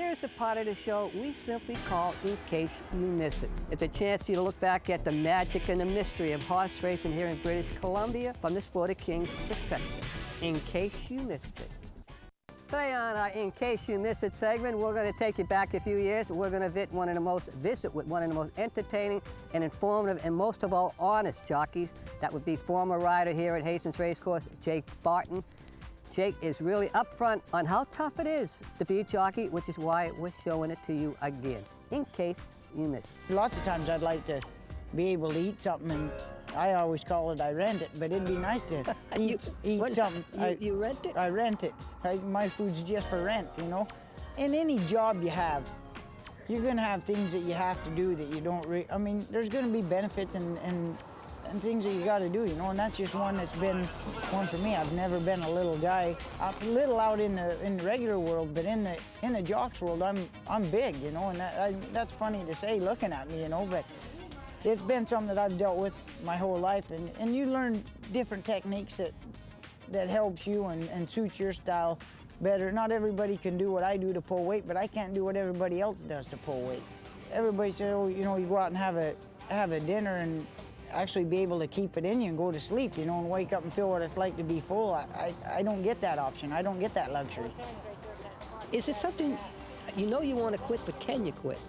Here's the part of the show we simply call In Case You Miss It. It's a chance for you to look back at the magic and the mystery of horse racing here in British Columbia from the Sport of Kings perspective. In case you missed it. Today on our In Case You Missed It segment, we're going to take you back a few years. We're going to visit one of the most entertaining and informative and most of all honest jockeys. That would be former rider here at Hastings Racecourse, Jake Barton. Jake is really upfront on how tough it is to be a jockey, which is why we're showing it to you again, in case you missed it. Lots of times I'd like to be able to eat something, and I always call it I rent it, but it'd be nice to eat something. You rent it? I rent it. My food's just for rent, you know? In any job you have, you're gonna have things that you have to do that you don't I mean, there's gonna be benefits and things that you gotta do, you know, and that's just one that's been one for me. I've never been a little guy. I'm little out in the regular world, but in the jocks world, I'm big, you know, and that's funny to say looking at me, you know, but it's been something that I've dealt with my whole life, and you learn different techniques that helps you and suits your style better. Not everybody can do what I do to pull weight, but I can't do what everybody else does to pull weight. Everybody says, oh, you know, you go out and have a dinner and actually be able to keep it in you and go to sleep, you know, and wake up and feel what it's like to be full. I don't get that option. I don't get that luxury. Is it something, you know you want to quit, but can you quit?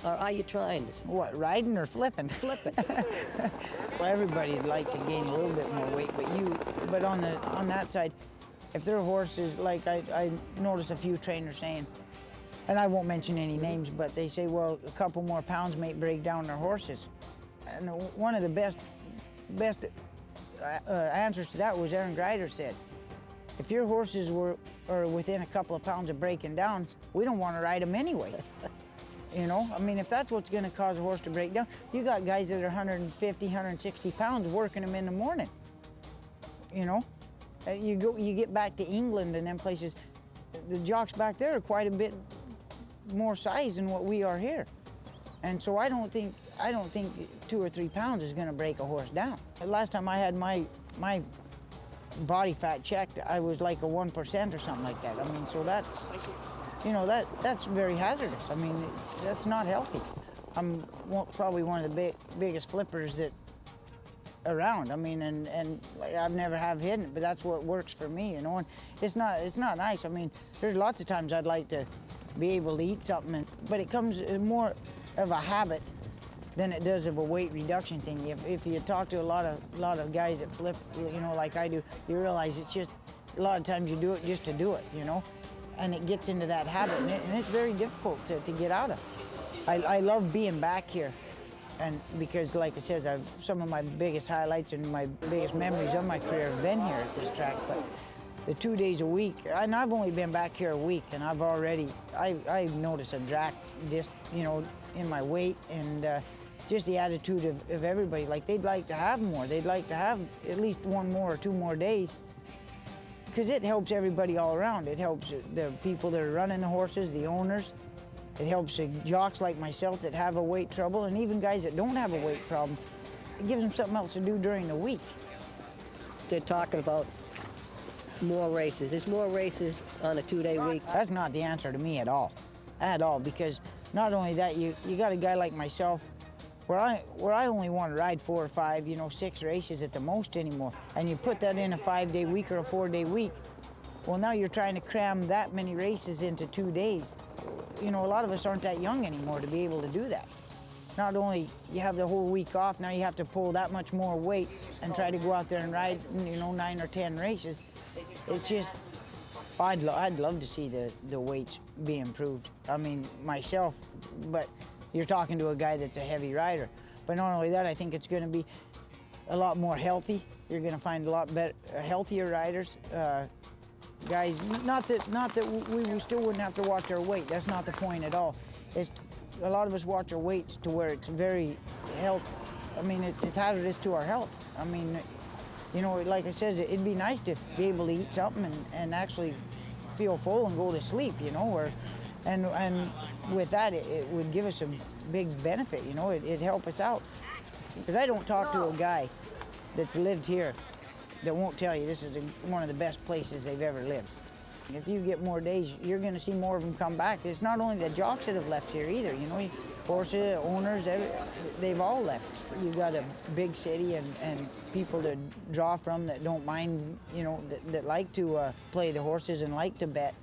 Or are you trying to? What, riding or flipping? Flipping. Well, everybody'd like to gain a little bit more weight, but on that side, if there are horses, like I notice a few trainers saying, and I won't mention any names, but they say, well, a couple more pounds may break down their horses. And one of the best answers to that was Aaron Greider said, if your horses are within a couple of pounds of breaking down, we don't want to ride them anyway. You know, I mean, if that's what's going to cause a horse to break down, you got guys that are 150, 160 pounds working them in the morning. You know, you get back to England and them places, the jocks back there are quite a bit more size than what we are here. And so I don't think 2 or 3 pounds is going to break a horse down. The last time I had my body fat checked, I was like a 1% or something like that. I mean, so that's, you know, that's very hazardous. I mean, that's not healthy. I'm probably one of the biggest flippers that around. I mean, and I've never have hidden it, but that's what works for me, you know. And it's not nice. I mean, there's lots of times I'd like to be able to eat something, but it comes more of a habit than it does of a weight reduction thing. If you talk to a lot of guys that flip, you know, like I do, you realize it's just a lot of times you do it just to do it, you know, and it gets into that habit, and it's very difficult to get out of. I love being back here, and because, like I said, some of my biggest highlights and my biggest memories of my career have been here at this track. But the 2 days a week, and I've only been back here a week, and I've noticed a drop, just, you know, in my weight, and just the attitude of everybody. Like, they'd like to have more. They'd like to have at least 1 more or 2 more days, because it helps everybody all around. It helps the people that are running the horses, the owners. It helps the jocks like myself that have a weight trouble, and even guys that don't have a weight problem. It gives them something else to do during the week. They're talking about more races. There's more races on a 2-day week. That's not the answer to me at all, because not only that, you got a guy like myself where I only want to ride 4 or 5, you know, 6 races at the most anymore, and you put that in a 5-day week or a 4-day week. Well, now you're trying to cram that many races into 2 days. You know, a lot of us aren't that young anymore to be able to do that. Not only you have the whole week off, now you have to pull that much more weight and try to go out there and ride, you know, 9 or 10 races. It's just, I'd love to see the weights be improved. I mean, myself, but you're talking to a guy that's a heavy rider. But not only that, I think it's going to be a lot more healthy. You're going to find a lot better, healthier riders. Guys, not that we still wouldn't have to watch our weight. That's not the point at all. It's a lot of us watch our weights to where it's very health. I mean, it's hazardous to our health. I mean, you know, like I said, it'd be nice to be able to eat something and actually feel full and go to sleep, you know, and with that, it would give us a big benefit, you know, it'd help us out. Because I don't talk to a guy that's lived here that won't tell you this is one of the best places they've ever lived. If you get more days, you're going to see more of them come back. It's not only the jocks that have left here either, you know, horses, owners, they've all left. You got a big city and people to draw from that don't mind, you know, that like to play the horses and like to bet.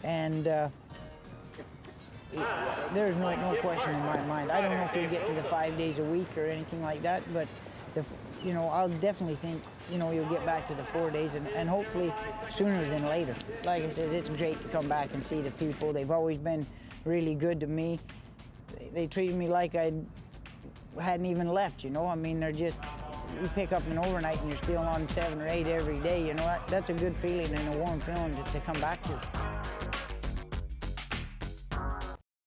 And there's no question in my mind. I don't know if you'll get to the 5 days a week or anything like that, but you know, I'll definitely think, you know, you'll get back to the 4 days and hopefully sooner than later. Like I said, it's great to come back and see the people. They've always been really good to me. They treated me like I hadn't even left, you know. I mean, they're just, you pick up an overnight and you're still on 7 or 8 every day, you know. That's a good feeling and a warm feeling to come back to.